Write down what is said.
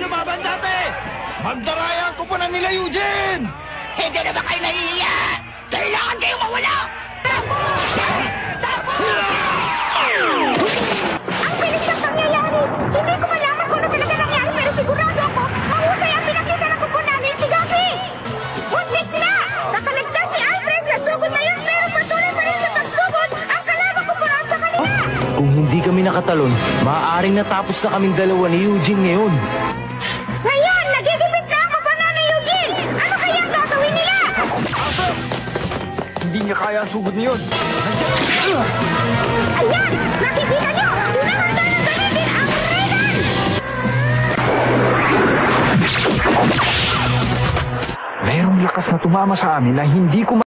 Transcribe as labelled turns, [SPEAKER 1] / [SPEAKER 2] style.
[SPEAKER 1] lumaban dati! Magdarayan ko pa na nila, Eugene!
[SPEAKER 2] Hindi na ba kayo nahihiya? Kailangan kayo mawala!
[SPEAKER 3] Ang bilis ng pangyayari! Hindi ko malaman kung ano talaga nangyari pero sigurado ako mahusay ang pinakita ng kuko namin si Gabi! Muntik na! Nakaligtas si Alfred sa sugod na yun pero patuloy pa rin sa pagsugod ang kalaban ko sa kanila!
[SPEAKER 4] Kung hindi kami nakatalon, maaaring natapos na kaming dalawa ni Eugene ngayon.
[SPEAKER 3] Ngayon, nagigipit na ako pa ni Eugene! Ano kaya ang gagawin nila?
[SPEAKER 1] Hindi niya kaya ang sugod niyon.
[SPEAKER 3] Ayan! Nakikita niyo! Hinahanda ng gamitin ang Regan!
[SPEAKER 1] Mayroong lakas na tumama sa amin na hindi ko